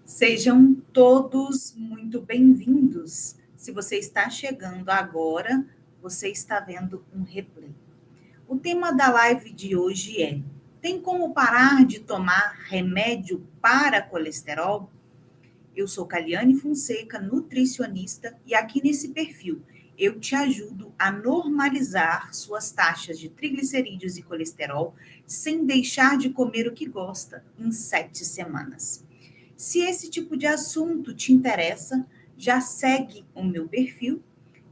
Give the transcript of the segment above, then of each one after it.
Sejam todos muito bem-vindos. Se você está chegando agora, você está vendo um replay. O tema da live de hoje é: tem como parar de tomar remédio para colesterol? Eu sou Caliane Fonseca, nutricionista, e aqui nesse perfil eu te ajudo a normalizar suas taxas de triglicerídeos e colesterol sem deixar de comer o que gosta em 7 semanas. Se esse tipo de assunto te interessa, já segue o meu perfil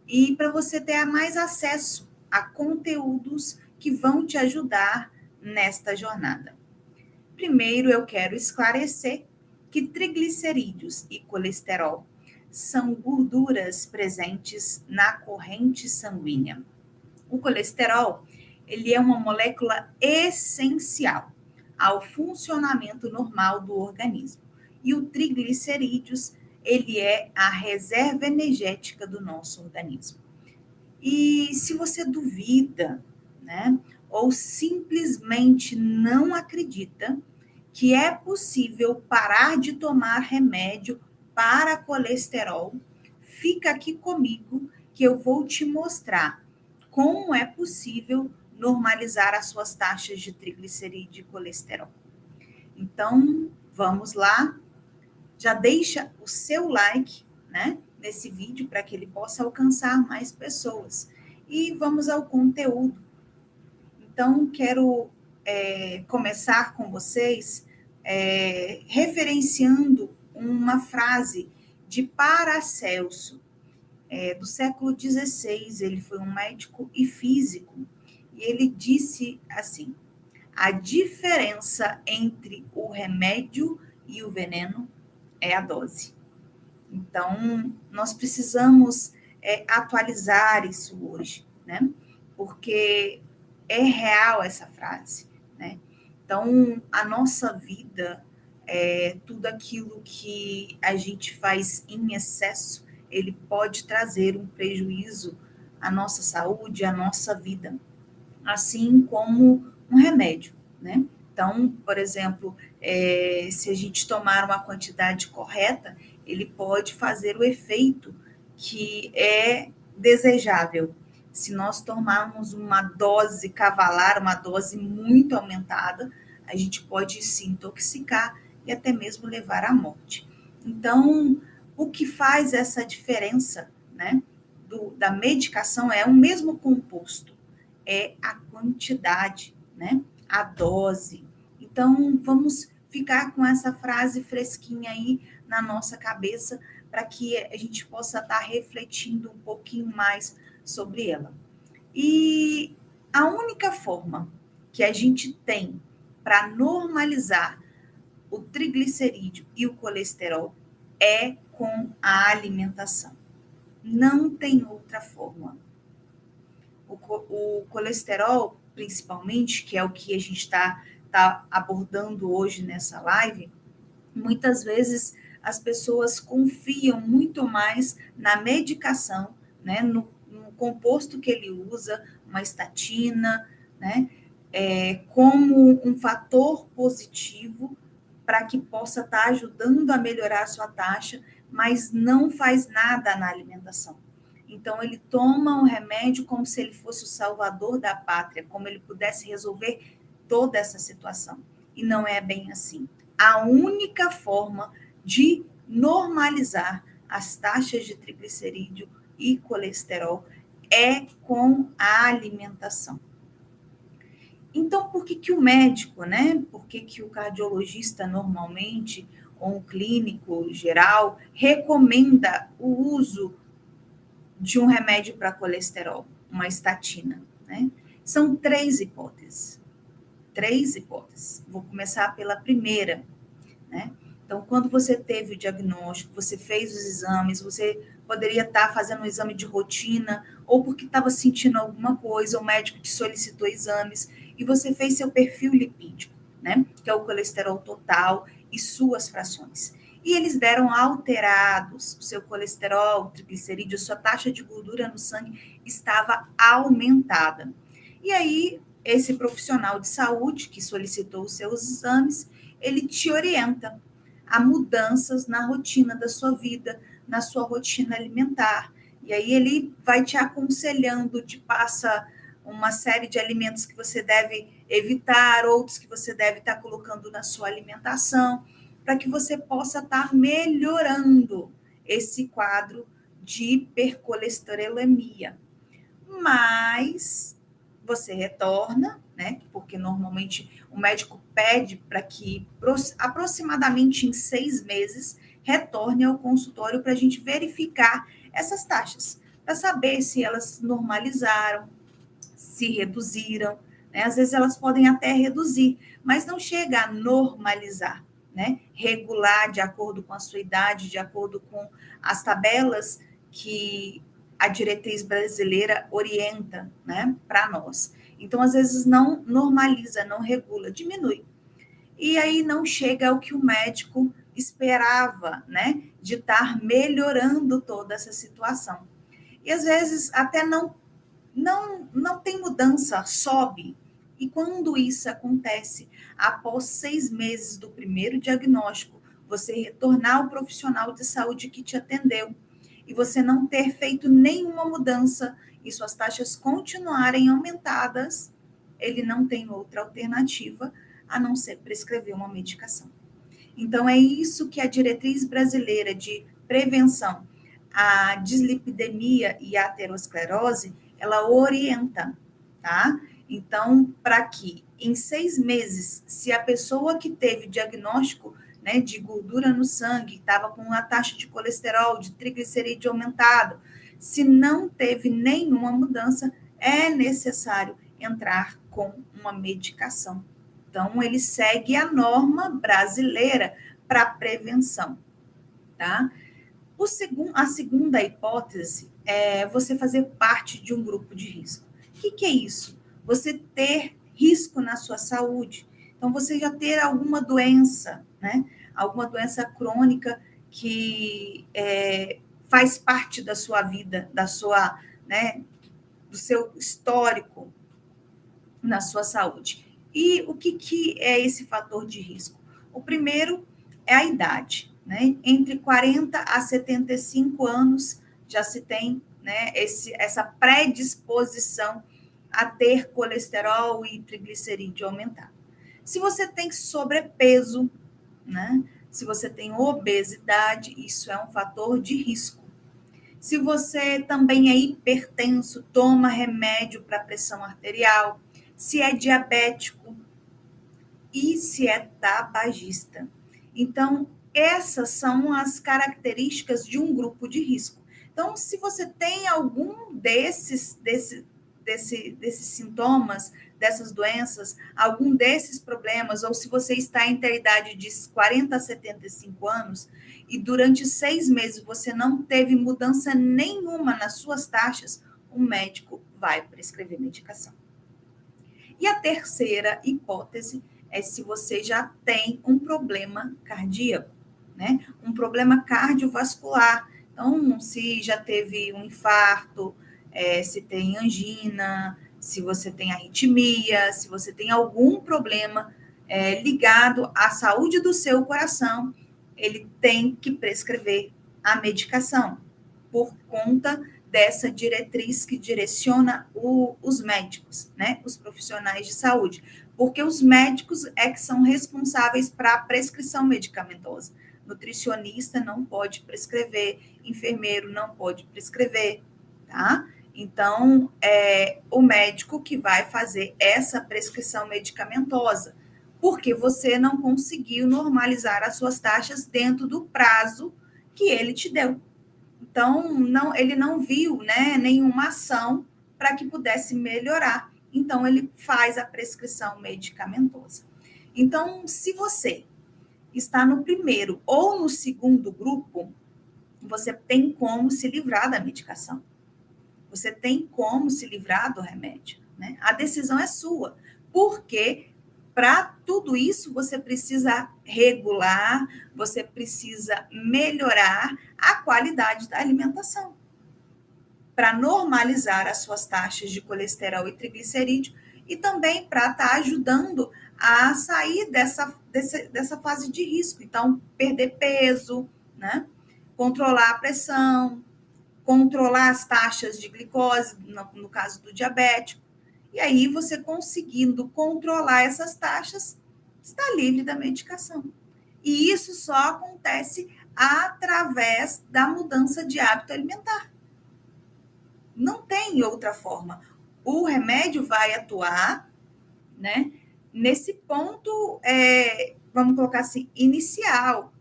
e para você ter mais acesso a conteúdos que vão te ajudar nesta jornada. Primeiro, eu quero esclarecer que triglicerídeos e colesterol são gorduras presentes na corrente sanguínea. O colesterol, ele é uma molécula essencial ao funcionamento normal do organismo. E o triglicerídeos, ele é a reserva energética do nosso organismo. E se você duvida, né, ou simplesmente não acredita que é possível parar de tomar remédio para colesterol, fica aqui comigo que eu vou te mostrar como é possível normalizar as suas taxas de triglicerídeo e colesterol. Então, vamos lá. Já deixa o seu like, né, nesse vídeo para que ele possa alcançar mais pessoas. E vamos ao conteúdo. Então, quero começar com vocês referenciando uma frase de Paracelso, do século XVI. Ele foi um médico e físico. E ele disse assim: a diferença entre o remédio e o veneno é a dose. Então, nós precisamos atualizar isso hoje, né? Porque é real essa frase, né? Então, a nossa vida, tudo aquilo que a gente faz em excesso, ele pode trazer um prejuízo à nossa saúde, à nossa vida, assim como um remédio, né? Então, por exemplo, se a gente tomar uma quantidade correta, ele pode fazer o efeito que é desejável. Se nós tomarmos uma dose cavalar, uma dose muito aumentada, a gente pode se intoxicar e até mesmo levar à morte. Então, o que faz essa diferença, né, da medicação é o mesmo composto, é a quantidade, né, a dose. Então, vamos ficar com essa frase fresquinha aí na nossa cabeça para que a gente possa estar refletindo um pouquinho mais sobre ela. E a única forma que a gente tem para normalizar o triglicerídeo e o colesterol é com a alimentação. Não tem outra forma. O colesterol, principalmente, que é o que a gente está abordando hoje nessa live, muitas vezes as pessoas confiam muito mais na medicação, né, no composto que ele usa, uma estatina, né, como um fator positivo para que possa estar ajudando a melhorar a sua taxa, mas não faz nada na alimentação. Então, ele toma um remédio como se ele fosse o salvador da pátria, como ele pudesse resolver toda essa situação. E não é bem assim. A única forma de normalizar as taxas de triglicerídeo e colesterol é com a alimentação. Então, por que o médico, né? Por que o cardiologista normalmente, ou um clínico geral, recomenda o uso de um remédio para colesterol, uma estatina, né? São 3 hipóteses. 3 hipóteses. Vou começar pela primeira, né? Então, quando você teve o diagnóstico, você fez os exames, você poderia estar fazendo um exame de rotina, ou porque estava sentindo alguma coisa, o médico te solicitou exames, e você fez seu perfil lipídico, né? Que é o colesterol total e suas frações. E eles deram alterados, o seu colesterol, triglicerídeo, sua taxa de gordura no sangue estava aumentada. E aí, esse profissional de saúde que solicitou os seus exames, ele te orienta. a mudanças na rotina da sua vida, na sua rotina alimentar. E aí ele vai te aconselhando, te passa uma série de alimentos que você deve evitar, outros que você deve estar colocando na sua alimentação, para que você possa estar melhorando esse quadro de hipercolesterolemia. Mas você retorna, né? Porque normalmente o médico pede para que aproximadamente em 6 meses retorne ao consultório para a gente verificar essas taxas, para saber se elas normalizaram, se reduziram, né? Às vezes elas podem até reduzir, mas não chega a normalizar, né? Regular de acordo com a sua idade, de acordo com as tabelas que a diretriz brasileira orienta, né, para nós. Então, às vezes não normaliza, não regula, diminui. E aí não chega ao que o médico esperava, né, de estar melhorando toda essa situação. E às vezes até não tem mudança, sobe. E quando isso acontece, após 6 meses do primeiro diagnóstico, você retornar ao profissional de saúde que te atendeu e você não ter feito nenhuma mudança e suas taxas continuarem aumentadas, ele não tem outra alternativa a não ser prescrever uma medicação. Então, é isso que a diretriz brasileira de prevenção à dislipidemia e à aterosclerose, ela orienta, tá? Então, para que em 6 meses, se a pessoa que teve diagnóstico, né, de gordura no sangue, estava com uma taxa de colesterol, de triglicerídeo aumentado, se não teve nenhuma mudança, é necessário entrar com uma medicação. Então, ele segue a norma brasileira para prevenção, tá? A segunda hipótese é você fazer parte de um grupo de risco. O que é isso? Você ter risco na sua saúde. Então, você já ter alguma doença, né? Alguma doença crônica que faz parte da sua vida, da sua, né, do seu histórico na sua saúde. E o que é esse fator de risco? O primeiro é a idade, né? Entre 40 a 75 anos já se tem, né, essa predisposição a ter colesterol e triglicerídeo aumentado. Se você tem sobrepeso, né? Se você tem obesidade, isso é um fator de risco. Se você também é hipertenso, toma remédio para pressão arterial, se é diabético e se é tabagista. Então, essas são as características de um grupo de risco. Então, se você tem algum desses sintomas, dessas doenças, algum desses problemas, ou se você está entre a idade de 40 a 75 anos e durante 6 meses você não teve mudança nenhuma nas suas taxas, o médico vai prescrever medicação. E a terceira hipótese é se você já tem um problema cardíaco, né? Um problema cardiovascular. Então, se já teve um infarto, se tem angina, se você tem arritmia, se você tem algum problema ligado à saúde do seu coração, ele tem que prescrever a medicação por conta dessa diretriz que direciona os médicos, né, os profissionais de saúde, porque os médicos é que são responsáveis para a prescrição medicamentosa. Nutricionista não pode prescrever, enfermeiro não pode prescrever, tá? Então, é o médico que vai fazer essa prescrição medicamentosa, porque você não conseguiu normalizar as suas taxas dentro do prazo que ele te deu. Então, ele não viu, né, nenhuma ação para que pudesse melhorar. Então, ele faz a prescrição medicamentosa. Então, se você está no primeiro ou no segundo grupo, você tem como se livrar da medicação. Você tem como se livrar do remédio, né? A decisão é sua, porque para tudo isso você precisa regular, você precisa melhorar a qualidade da alimentação para normalizar as suas taxas de colesterol e triglicerídeo e também para estar ajudando a sair dessa fase de risco. Então, perder peso, né? Controlar a pressão, controlar as taxas de glicose, no caso do diabético. E aí, você conseguindo controlar essas taxas, está livre da medicação. E isso só acontece através da mudança de hábito alimentar. Não tem outra forma. O remédio vai atuar, né, nesse ponto, vamos colocar assim, inicial.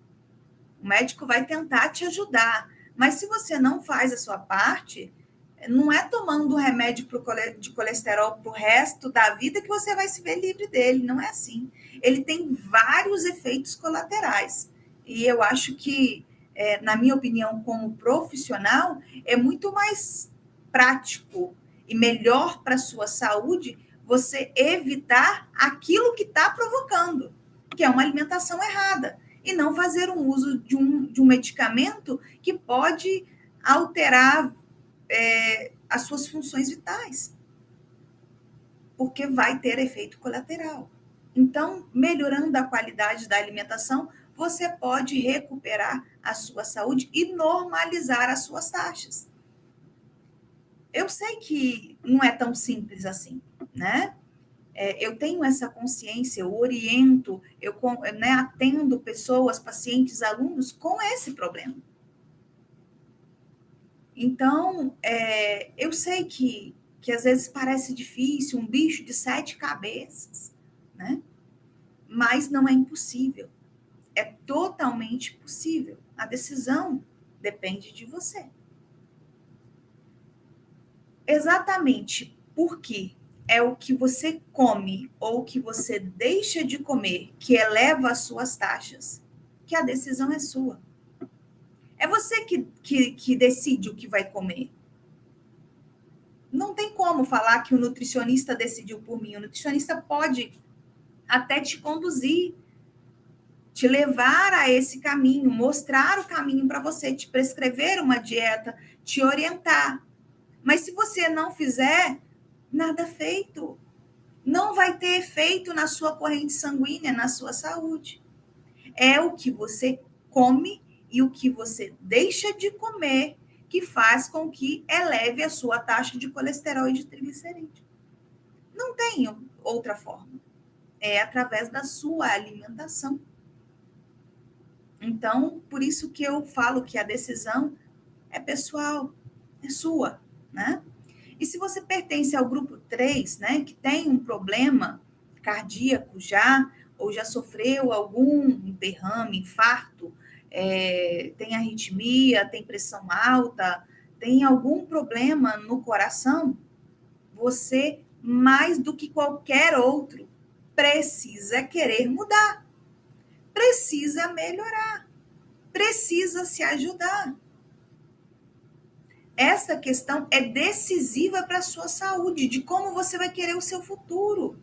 O médico vai tentar te ajudar. Mas se você não faz a sua parte, não é tomando remédio de colesterol para o resto da vida que você vai se ver livre dele. Não é assim. Ele tem vários efeitos colaterais. E eu acho que, na minha opinião, como profissional, é muito mais prático e melhor para a sua saúde você evitar aquilo que está provocando, que é uma alimentação errada, e não fazer um uso de um medicamento que pode alterar as suas funções vitais, porque vai ter efeito colateral. Então, melhorando a qualidade da alimentação, você pode recuperar a sua saúde e normalizar as suas taxas. Eu sei que não é tão simples assim, né? Eu tenho essa consciência, eu oriento, eu né, atendo pessoas, pacientes, alunos com esse problema. Então, eu sei que às vezes parece difícil, um bicho de 7 cabeças, né? Mas não é impossível. É totalmente possível. A decisão depende de você. Exatamente porque é o que você come ou o que você deixa de comer que eleva as suas taxas, que a decisão é sua. É você que decide o que vai comer. Não tem como falar que o nutricionista decidiu por mim. O nutricionista pode até te conduzir, te levar a esse caminho, mostrar o caminho para você, te prescrever uma dieta, te orientar. Mas se você não fizer, nada feito. Não vai ter efeito na sua corrente sanguínea, na sua saúde. É o que você come e o que você deixa de comer que faz com que eleve a sua taxa de colesterol e de triglicerídeo. Não tem outra forma. É através da sua alimentação. Então, por isso que eu falo que a decisão é pessoal, é sua, né? E se você pertence ao grupo 3, né, que tem um problema cardíaco já, ou já sofreu algum derrame, infarto, tem arritmia, tem pressão alta, tem algum problema no coração, você, mais do que qualquer outro, precisa querer mudar, precisa melhorar, precisa se ajudar. Essa questão é decisiva para a sua saúde, de como você vai querer o seu futuro.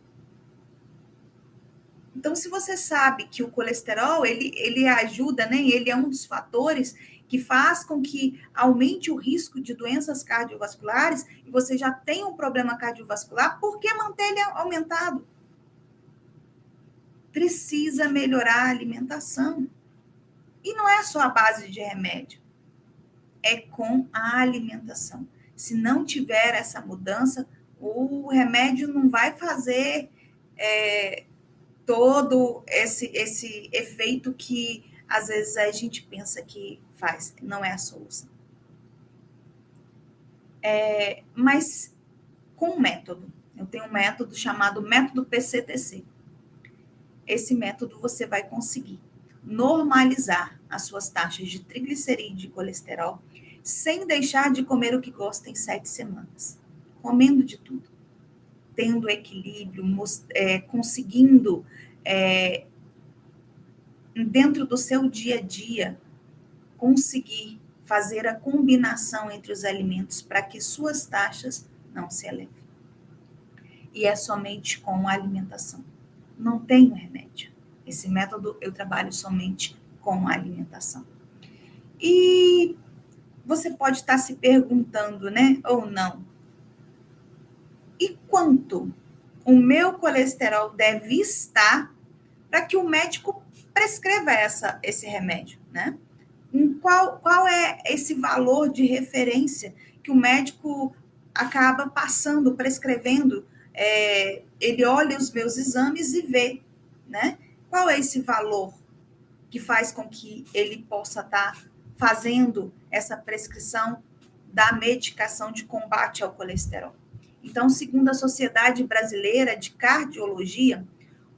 Então, se você sabe que o colesterol, ele ajuda, né? Ele é um dos fatores que faz com que aumente o risco de doenças cardiovasculares, e você já tem um problema cardiovascular, por que manter ele aumentado? Precisa melhorar a alimentação. E não é só a base de remédio, é com a alimentação. Se não tiver essa mudança, o remédio não vai fazer todo esse efeito que às vezes a gente pensa que faz, não é a solução. Mas com um método, eu tenho um método chamado método PCTC. Esse método você vai conseguir normalizar as suas taxas de triglicerídeo e colesterol sem deixar de comer o que gosta em 7 semanas. Comendo de tudo. Tendo equilíbrio, conseguindo, dentro do seu dia a dia, conseguir fazer a combinação entre os alimentos para que suas taxas não se elevem. E é somente com a alimentação. Não tem remédio. Esse método eu trabalho somente com a alimentação. E você pode estar se perguntando, né, ou não, e quanto o meu colesterol deve estar para que o médico prescreva esse remédio, né? Qual é esse valor de referência que o médico acaba passando, prescrevendo? Ele olha os meus exames e vê, né? Qual é esse valor que faz com que ele possa estar fazendo essa prescrição da medicação de combate ao colesterol? Então, segundo a Sociedade Brasileira de Cardiologia,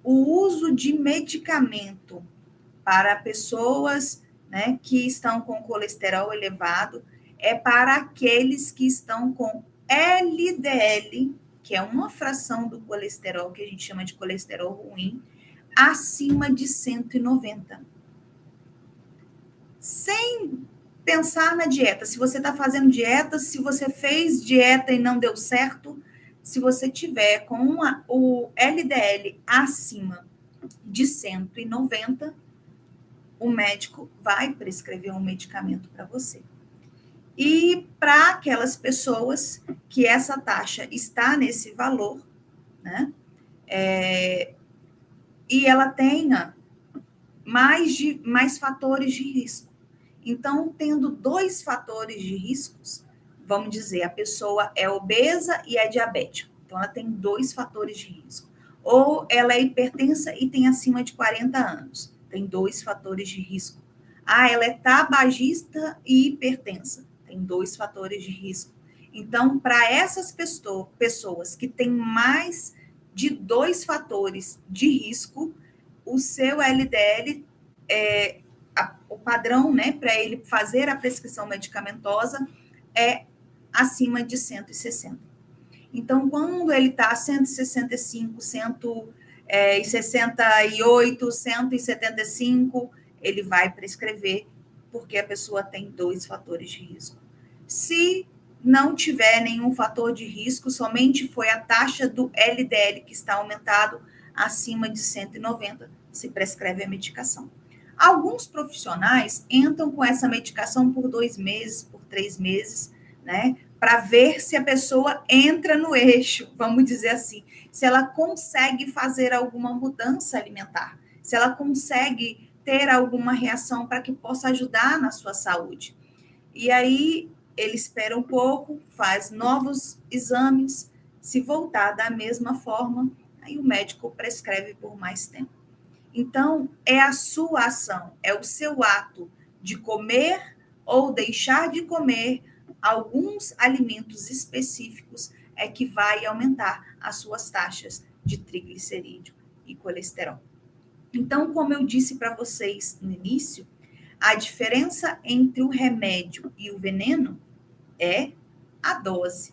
o uso de medicamento para pessoas, né, que estão com colesterol elevado é para aqueles que estão com LDL, que é uma fração do colesterol, que a gente chama de colesterol ruim, acima de 190. Sem pensar na dieta. Se você está fazendo dieta, se você fez dieta e não deu certo, se você tiver com o LDL acima de 190, o médico vai prescrever um medicamento para você. E para aquelas pessoas que essa taxa está nesse valor, né? E ela tenha mais fatores de risco. Então, tendo 2 fatores de riscos, vamos dizer, a pessoa é obesa e é diabética. Então, ela tem 2 fatores de risco. Ou ela é hipertensa e tem acima de 40 anos. Tem 2 fatores de risco. Ela é tabagista e hipertensa. Tem 2 fatores de risco. Então, para essas pessoas que têm mais de 2 fatores de risco, o seu LDL, o padrão, né, para ele fazer a prescrição medicamentosa é acima de 160. Então, quando ele está 165, 168, 175, ele vai prescrever, porque a pessoa tem 2 fatores de risco. Se não tiver nenhum fator de risco, somente foi a taxa do LDL que está aumentado acima de 190, se prescreve a medicação. Alguns profissionais entram com essa medicação por 2 meses, por 3 meses, né? Para ver se a pessoa entra no eixo, vamos dizer assim, se ela consegue fazer alguma mudança alimentar, se ela consegue ter alguma reação para que possa ajudar na sua saúde. E aí ele espera um pouco, faz novos exames, se voltar da mesma forma, aí o médico prescreve por mais tempo. Então, é a sua ação, é o seu ato de comer ou deixar de comer alguns alimentos específicos é que vai aumentar as suas taxas de triglicerídeo e colesterol. Então, como eu disse para vocês no início, a diferença entre o remédio e o veneno é a dose.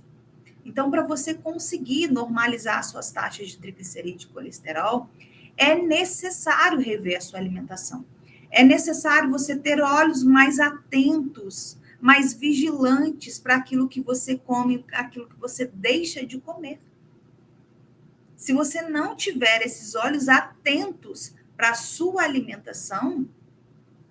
Então, para você conseguir normalizar suas taxas de triglicerídeo e colesterol, é necessário rever a sua alimentação. É necessário você ter olhos mais atentos, mais vigilantes para aquilo que você come, aquilo que você deixa de comer. Se você não tiver esses olhos atentos para a sua alimentação,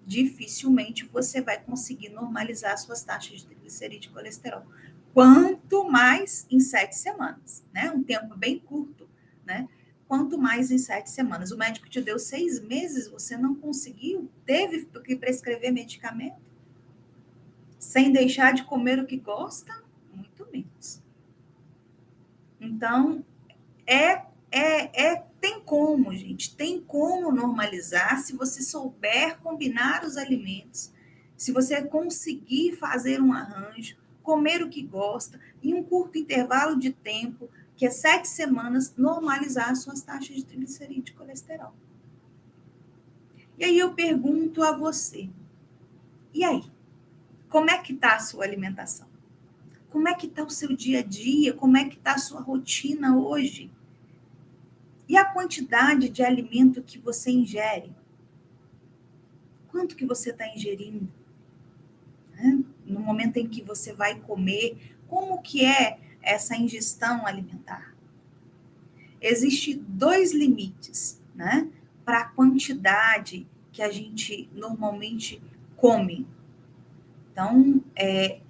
dificilmente você vai conseguir normalizar suas taxas de triglicerídeo e colesterol. Quanto mais em 7 semanas, né? Um tempo bem curto, né? Quanto mais em 7 semanas. O médico te deu 6 meses, você não conseguiu, teve que prescrever medicamento, sem deixar de comer o que gosta, muito menos. Então, tem como, gente, tem como normalizar se você souber combinar os alimentos, se você conseguir fazer um arranjo, comer o que gosta, em um curto intervalo de tempo, que é 7 semanas, normalizar as suas taxas de triglicerídeo e colesterol. E aí eu pergunto a você, e aí? Como é que está a sua alimentação? Como é que está o seu dia a dia? Como é que está a sua rotina hoje? E a quantidade de alimento que você ingere? Quanto que você está ingerindo? Né? No momento em que você vai comer, como que é essa ingestão alimentar? Existem 2 limites, né, para a quantidade que a gente normalmente come. Então,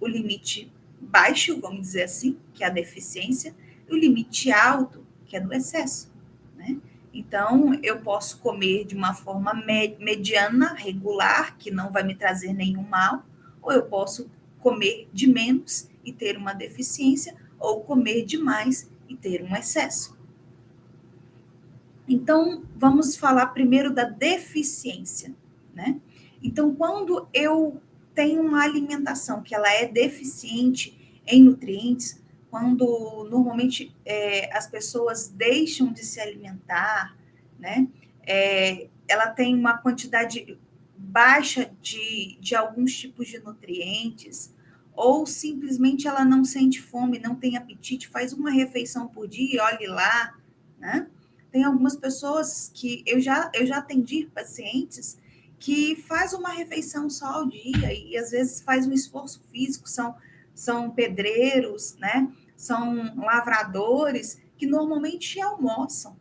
o limite baixo, vamos dizer assim, que é a deficiência, e o limite alto, que é no excesso, né? Então, eu posso comer de uma forma mediana, regular, que não vai me trazer nenhum mal, ou eu posso comer de menos e ter uma deficiência, ou comer demais e ter um excesso. Então, vamos falar primeiro da deficiência, né? Então, quando eu tenho uma alimentação que ela é deficiente em nutrientes, quando normalmente as pessoas deixam de se alimentar, né? Ela tem uma quantidade baixa de alguns tipos de nutrientes, ou simplesmente ela não sente fome, não tem apetite, faz uma refeição por dia e olhe lá, né? Tem algumas pessoas que eu já atendi pacientes que faz uma refeição só ao dia e às vezes faz um esforço físico, são pedreiros, né? São lavradores que normalmente almoçam.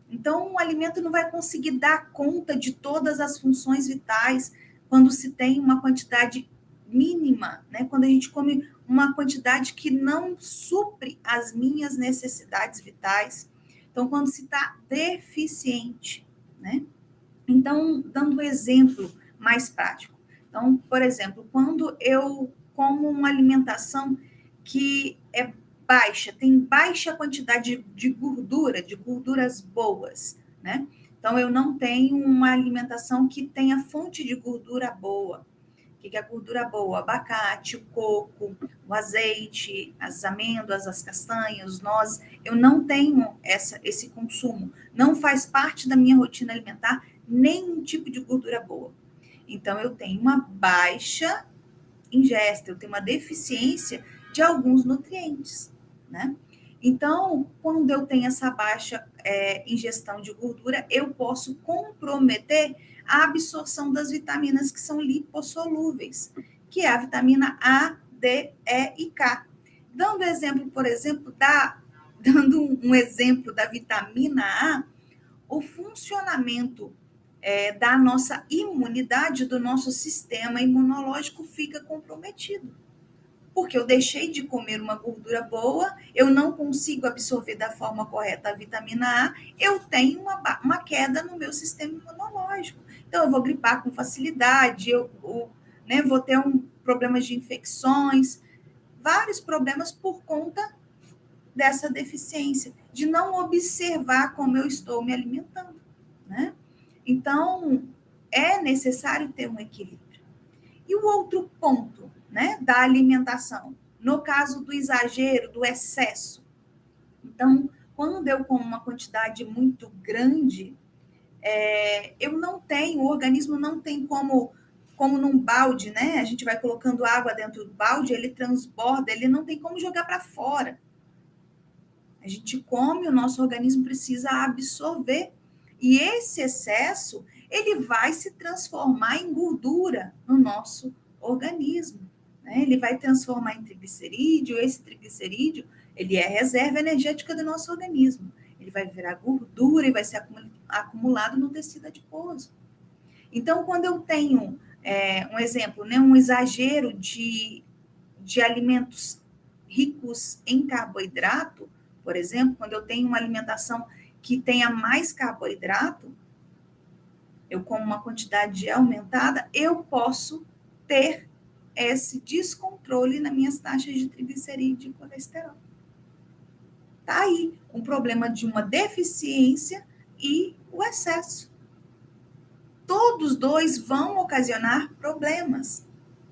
Então, o alimento não vai conseguir dar conta de todas as funções vitais quando se tem uma quantidade mínima, né? Quando a gente come uma quantidade que não supre as minhas necessidades vitais. Então, quando se está deficiente, né? Então, dando um exemplo mais prático. Então, por exemplo, quando eu como uma alimentação que é baixa, tem baixa quantidade de gordura, de gorduras boas, né? Então, eu não tenho uma alimentação que tenha fonte de gordura boa. O que é a gordura boa? O abacate, o coco, o azeite, as amêndoas, as castanhas, os nozes. Eu não tenho esse consumo. Não faz parte da minha rotina alimentar nenhum tipo de gordura boa. Então, eu tenho uma baixa ingesta, eu tenho uma deficiência de alguns nutrientes, né? Então, quando eu tenho essa baixa ingestão de gordura, eu posso comprometer a absorção das vitaminas que são lipossolúveis, que é a vitamina A, D, E e K. Dando exemplo, por exemplo, dando um exemplo da vitamina A, o funcionamento da nossa imunidade, do nosso sistema imunológico fica comprometido. Porque eu deixei de comer uma gordura boa, eu não consigo absorver da forma correta a vitamina A, eu tenho uma queda no meu sistema imunológico. Então, eu vou gripar com facilidade, né, vou ter problemas de infecções, vários problemas por conta dessa deficiência, de não observar como eu estou me alimentando, né? Então, é necessário ter um equilíbrio. E o outro ponto, né, da alimentação, no caso do exagero, do excesso. Então, quando eu como uma quantidade muito grande, eu não tenho, o organismo não tem como num balde, né? A gente vai colocando água dentro do balde, ele transborda, ele não tem como jogar para fora. A gente come, o nosso organismo precisa absorver. E esse excesso, ele vai se transformar em gordura no nosso organismo, né? Ele vai transformar em triglicerídeo, esse triglicerídeo, ele é a reserva energética do nosso organismo. Ele vai virar gordura e vai ser acumulado no tecido adiposo. Então, quando eu tenho um exemplo, né, um exagero de alimentos ricos em carboidrato, por exemplo, quando eu tenho uma alimentação que tenha mais carboidrato, eu como uma quantidade aumentada, eu posso ter esse descontrole nas minhas taxas de triglicerídeo e colesterol. Tá aí um problema de uma deficiência e o excesso. Todos dois vão ocasionar problemas.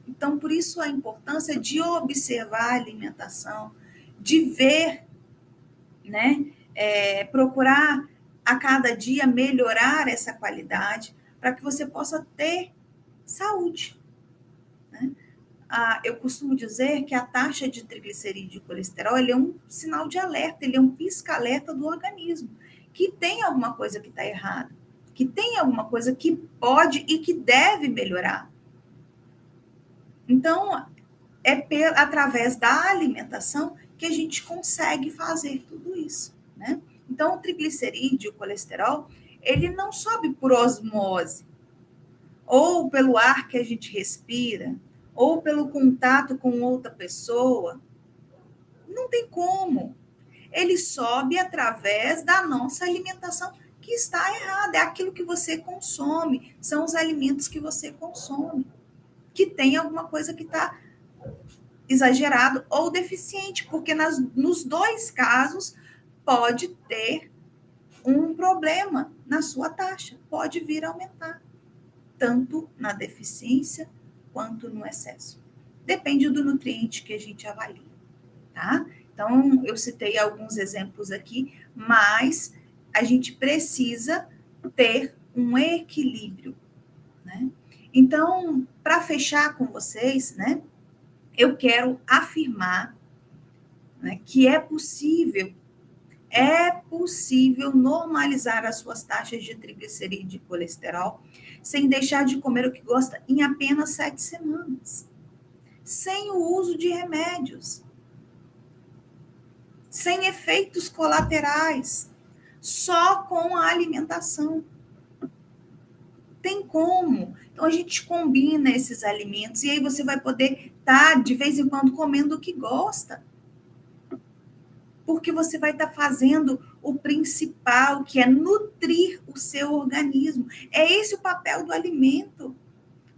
Então, por isso a importância de observar a alimentação, de ver, né, procurar a cada dia melhorar essa qualidade para que você possa ter saúde, né? Eu costumo dizer que a taxa de triglicerídeo e colesterol ele é um sinal de alerta, ele é um pisca-alerta do organismo, que tem alguma coisa que está errada, que tem alguma coisa que pode e que deve melhorar. Então, através da alimentação que a gente consegue fazer tudo isso, né? Então, o triglicerídeo, o colesterol, ele não sobe por osmose, ou pelo ar que a gente respira, ou pelo contato com outra pessoa. Não tem como. ele sobe através da nossa alimentação, que está errada. É aquilo que você consome, são os alimentos que você consome, que tem alguma coisa que está exagerado ou deficiente, porque nos dois casos pode ter um problema na sua taxa, pode vir a aumentar, tanto na deficiência quanto no excesso. Depende do nutriente que a gente avalia, tá? Então, eu citei alguns exemplos aqui, mas a gente precisa ter um equilíbrio, né? Então, para fechar com vocês, né, eu quero afirmar, né, que é possível normalizar as suas taxas de triglicerídeo e colesterol sem deixar de comer o que gosta em apenas 7 semanas, sem o uso de remédios, sem efeitos colaterais, só com a alimentação. Tem como. Então, a gente combina esses alimentos e aí você vai poder estar, de vez em quando, comendo o que gosta. Porque você vai estar fazendo o principal, que é nutrir o seu organismo. É esse o papel do alimento.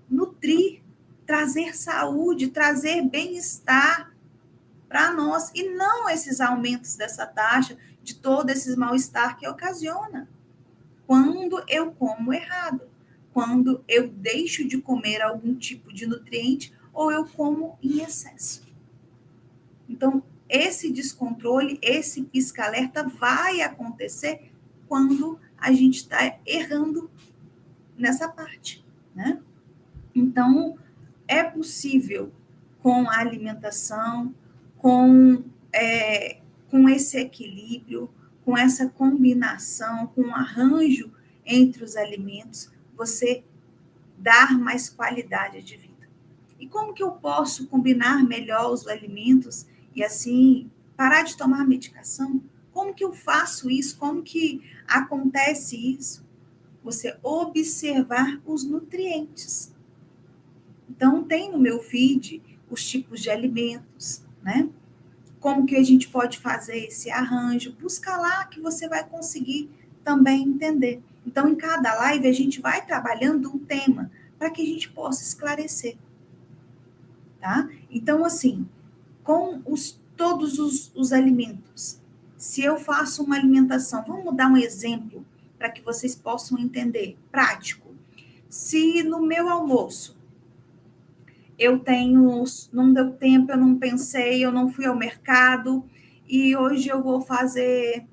Nutrir, trazer saúde, trazer bem-estar para nós. E não esses aumentos dessa taxa, de todo esse mal-estar que ocasiona. Quando eu como errado. Quando eu deixo de comer algum tipo de nutriente ou eu como em excesso. Então, esse descontrole, esse pisca-alerta vai acontecer quando a gente está errando nessa parte, né? Então, é possível com a alimentação, com esse equilíbrio, com essa combinação, com o arranjo entre os alimentos, você dar mais qualidade de vida. E como que eu posso combinar melhor os alimentos e assim parar de tomar medicação? Como que eu faço isso? Como que acontece isso? Você observar os nutrientes. Então, tem no meu feed os tipos de alimentos, né? Como que a gente pode fazer esse arranjo? Busca lá que você vai conseguir também entender. Então, em cada live, a gente vai trabalhando um tema para que a gente possa esclarecer. Tá? Então, assim, com todos os alimentos, se eu faço uma alimentação, vamos dar um exemplo para que vocês possam entender, prático. Se no meu almoço não deu tempo, eu não pensei, eu não fui ao mercado e hoje eu vou fazer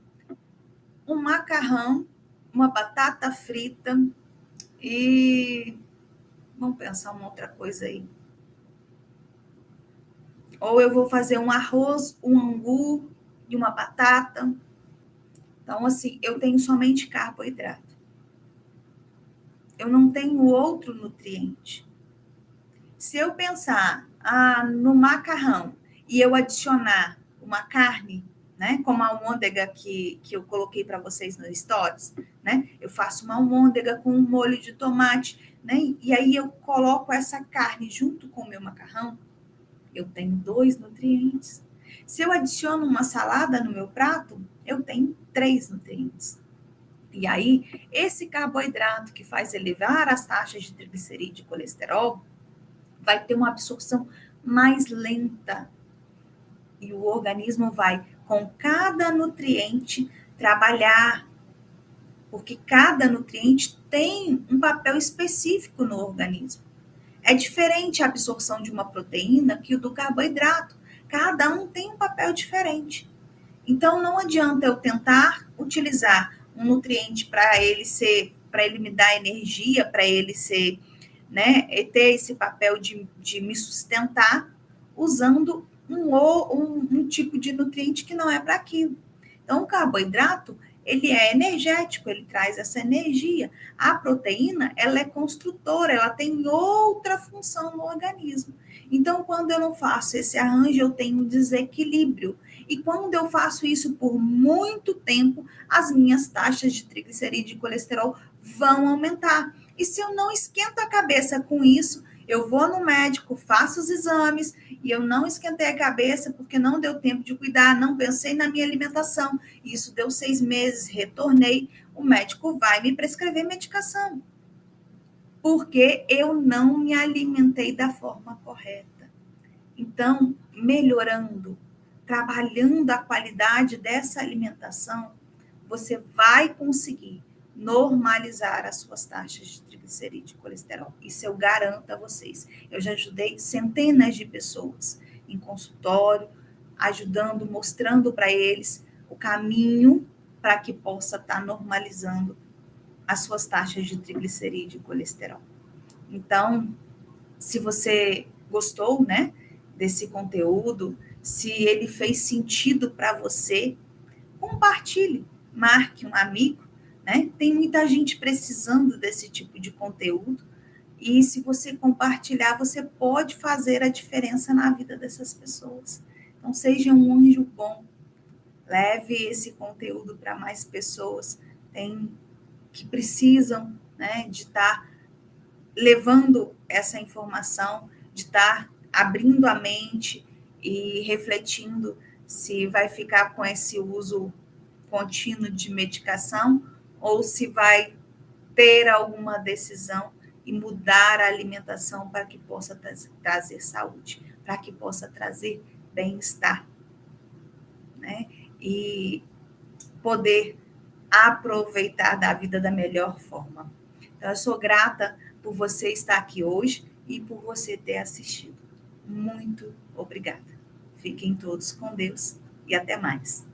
um macarrão, uma batata frita e vamos pensar uma outra coisa aí. Ou eu vou fazer um arroz, um angu e uma batata. Então, assim, eu tenho somente carboidrato. Eu não tenho outro nutriente. Se eu pensar no macarrão e eu adicionar uma carne, né, como a almôndega que eu coloquei para vocês no Stories, né? Eu faço uma almôndega com um molho de tomate, né? E aí eu coloco essa carne junto com o meu macarrão, eu tenho 2 nutrientes. Se eu adiciono uma salada no meu prato, eu tenho 3 nutrientes. E aí, esse carboidrato que faz elevar as taxas de triglicerídeo e colesterol vai ter uma absorção mais lenta. E o organismo vai, com cada nutriente, trabalhar, porque cada nutriente tem um papel específico no organismo. É diferente a absorção de uma proteína que o do carboidrato. Cada um tem um papel diferente. Então, não adianta eu tentar utilizar um nutriente para ele me dar energia, para ele ser, né, ter esse papel de me sustentar, usando um tipo de nutriente que não é para aquilo. Então, o carboidrato, ele é energético, ele traz essa energia. A proteína, ela é construtora, ela tem outra função no organismo. Então, quando eu não faço esse arranjo, eu tenho um desequilíbrio. E quando eu faço isso por muito tempo, as minhas taxas de triglicerídeo e colesterol vão aumentar. E se eu não esquento a cabeça com isso, eu vou no médico, faço os exames e eu não esquentei a cabeça porque não deu tempo de cuidar, não pensei na minha alimentação. Isso deu 6 meses, retornei, o médico vai me prescrever medicação, porque eu não me alimentei da forma correta. Então, melhorando, trabalhando a qualidade dessa alimentação, você vai conseguir normalizar as suas taxas de triglicerídeo e colesterol. Isso eu garanto a vocês. Eu já ajudei centenas de pessoas em consultório, ajudando, mostrando para eles o caminho para que possa estar normalizando as suas taxas de triglicerídeo e colesterol. Então, se você gostou, né, desse conteúdo, se ele fez sentido para você, compartilhe, marque um amigo, né? Tem muita gente precisando desse tipo de conteúdo e se você compartilhar, você pode fazer a diferença na vida dessas pessoas. Então, seja um anjo bom, leve esse conteúdo para mais pessoas, tem que precisam, né, de estar levando essa informação, de estar abrindo a mente e refletindo se vai ficar com esse uso contínuo de medicação ou se vai ter alguma decisão e mudar a alimentação para que possa trazer saúde, para que possa trazer bem-estar, né? E poder aproveitar da vida da melhor forma. Então, eu sou grata por você estar aqui hoje e por você ter assistido. Muito obrigada. Fiquem todos com Deus e até mais.